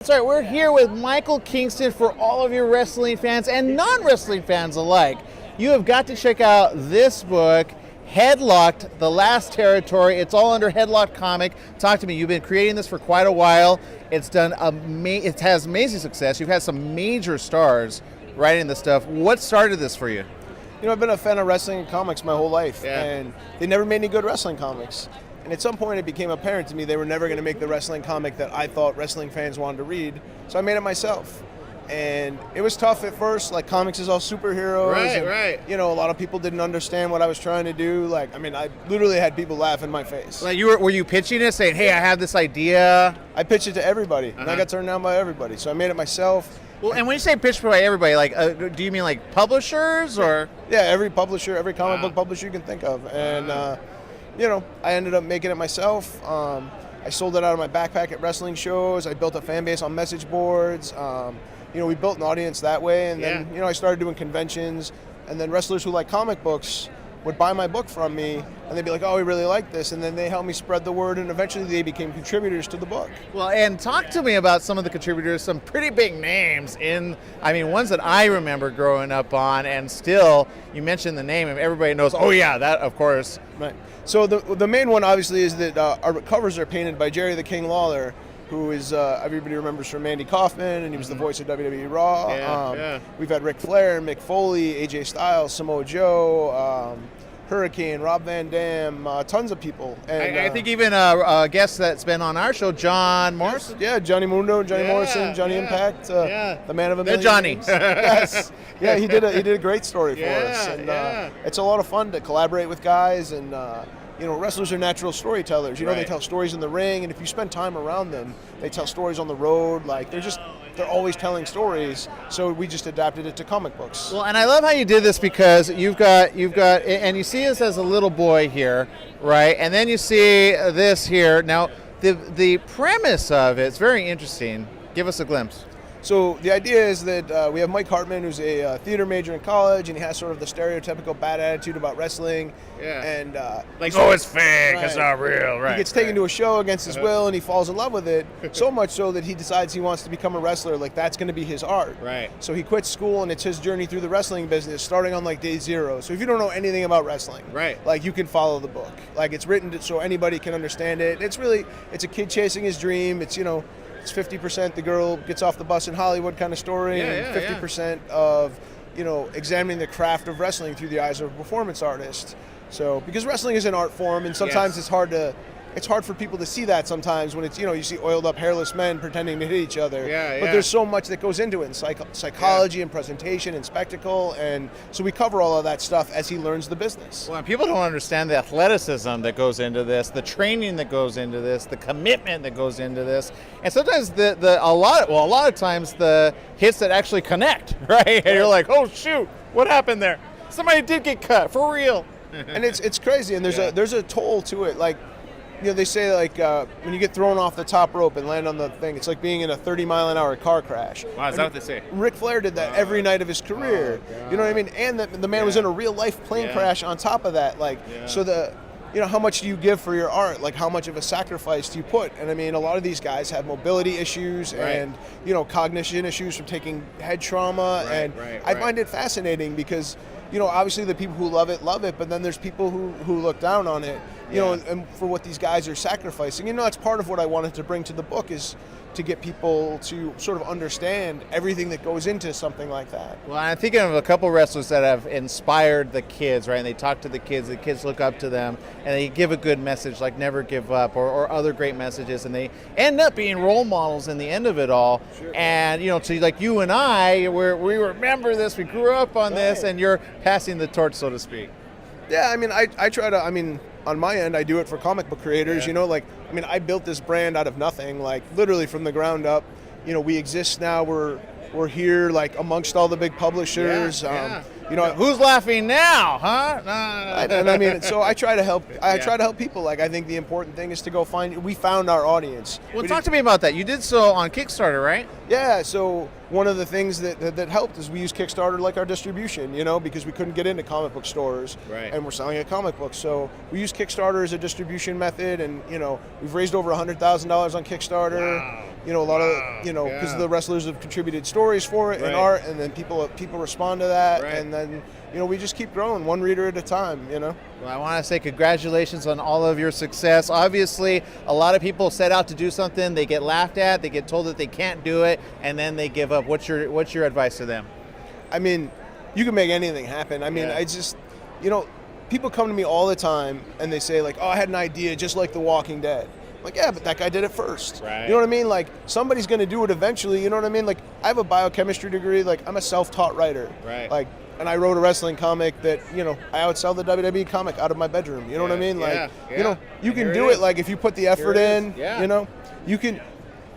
That's right, we're here with Michael Kingston for all of your wrestling fans and non-wrestling fans alike. You have got to check out this book, Headlocked, The Last Territory. It's all under Headlocked Comic. Talk to me. You've been creating this for quite a while. It has amazing success. You've had some major stars writing this stuff. What started this for you? You know, I've been a fan of wrestling and comics my whole life, and they never made any good wrestling comics. And at some point it became apparent to me they were never going to make the wrestling comic that I thought wrestling fans wanted to read, so I made it myself. And it was tough at first, like comics is all superheroes. Right. You know, a lot of people didn't understand what I was trying to do. I literally had people laugh in my face. Like were you pitching it, saying, hey, I have this idea? I pitched it to everybody, and I got turned down by everybody, so I made it myself. Well, and when you say pitch by everybody, do you mean like publishers or? Yeah, every publisher, every comic book publisher you can think of. And, I ended up making it myself. I sold it out of my backpack at wrestling shows. I built a fan base on message boards. We built an audience that way. And then, I started doing conventions. And then wrestlers who like comic books would buy my book from me, and they'd be like, oh, we really like this. And then they helped me spread the word, and eventually they became contributors to the book. Well, and talk to me about some of the contributors, some pretty big names ones that I remember growing up on, and still, you mentioned the name, and everybody knows, oh yeah, that, of course. Right. So the main one, obviously, is that our covers are painted by Jerry the King Lawler, who is, everybody remembers from Andy Kaufman, and he was the voice of WWE Raw. We've had Ric Flair, Mick Foley, AJ Styles, Samoa Joe, Hurricane, Rob Van Dam, tons of people. And I think even a guest that's been on our show, John Morrison. Yeah, Johnny Mundo, Johnny Morrison, Johnny Impact, the man of a million Johnny. names. Yes. Yeah, he did a great story for us. And it's a lot of fun to collaborate with guys, and wrestlers are natural storytellers. They tell stories in the ring, and if you spend time around them, they tell stories on the road. They're always telling stories. So we just adapted it to comic books. Well, and I love how you did this, because you've got, and you see us as a little boy here, right? And then you see this here. Now, the premise of it's very interesting. Give us a glimpse. So the idea is that we have Mike Hartman, who's a theater major in college, and he has sort of the stereotypical bad attitude about wrestling. Yeah. And it's fake, it's not real, right? He gets taken to a show against his will, and he falls in love with it, so much so that he decides he wants to become a wrestler. That's going to be his art. Right. So he quits school, and it's his journey through the wrestling business, starting on day zero. So if you don't know anything about wrestling, right, you can follow the book. It's written so anybody can understand it. It's a kid chasing his dream. It's it's 50% the girl gets off the bus in Hollywood kind of story, and 50% of, examining the craft of wrestling through the eyes of a performance artist. So, because wrestling is an art form, and sometimes it's hard for people to see that sometimes when it's, you see oiled up hairless men pretending to hit each other. But there's so much that goes into it, in psychology and presentation and spectacle, and so we cover all of that stuff as he learns the business. Well, people don't understand the athleticism that goes into this, the training that goes into this, the commitment that goes into this, and sometimes a lot of times the hits that actually connect, right? And you're like, oh shoot, what happened there? Somebody did get cut, for real. And it's crazy, and there's a toll to it. They say when you get thrown off the top rope and land on the thing, it's like being in a 30-mile-an-hour car crash. Wow, is that what they say? Ric Flair did that every night of his career. You know what I mean? And the man was in a real-life plane crash on top of that. So how much do you give for your art? How much of a sacrifice do you put? And a lot of these guys have mobility issues and, cognition issues from taking head trauma. I find it fascinating because, obviously the people who love it, but then there's people who look down on it, and for what these guys are sacrificing. That's part of what I wanted to bring to the book, is to get people to sort of understand everything that goes into something like that. Well, I'm thinking of a couple wrestlers that have inspired the kids, right? And they talk to the kids look up to them, and they give a good message like never give up, or other great messages, and they end up being role models in the end of it all. Sure. And, so like you and I, we remember this, we grew up on this, and you're passing the torch, so to speak. Yeah, I try to, on my end, I do it for comic book creators, I built this brand out of nothing, literally from the ground up. We exist now, we're here, amongst all the big publishers. Who's laughing now, huh? So I try to help. I try to help people. I think the important thing is to go we found our audience. Well, talk to me about that. You did so on Kickstarter, right? Yeah. So one of the things that helped is we used Kickstarter like our distribution, because we couldn't get into comic book stores, right, and we're selling a comic book. So we use Kickstarter as a distribution method, and we've raised over $100,000 on Kickstarter. Wow. a lot of, because the wrestlers have contributed stories for it and art, and then people respond to that, and then, we just keep growing one reader at a time, Well, I want to say congratulations on all of your success. Obviously, a lot of people set out to do something, they get laughed at, they get told that they can't do it, and then they give up. What's your advice to them? I mean, you can make anything happen. I mean, I just, people come to me all the time and they say, like, oh, I had an idea just like The Walking Dead. I'm like, yeah, but that guy did it first. Right. You know what I mean? Like, somebody's going to do it eventually. You know what I mean? Like, I have a biochemistry degree. Like, I'm a self-taught writer. Right. Like, and I wrote a wrestling comic that, I outsell the WWE comic out of my bedroom. You know what I mean? Like, you can do it. Like, if you put the effort in, you can.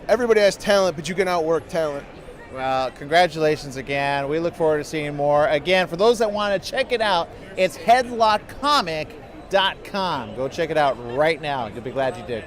Everybody has talent, but you can outwork talent. Well, congratulations again. We look forward to seeing more. Again, for those that want to check it out, it's headlockedcomic.com. Go check it out right now. You'll be glad you did.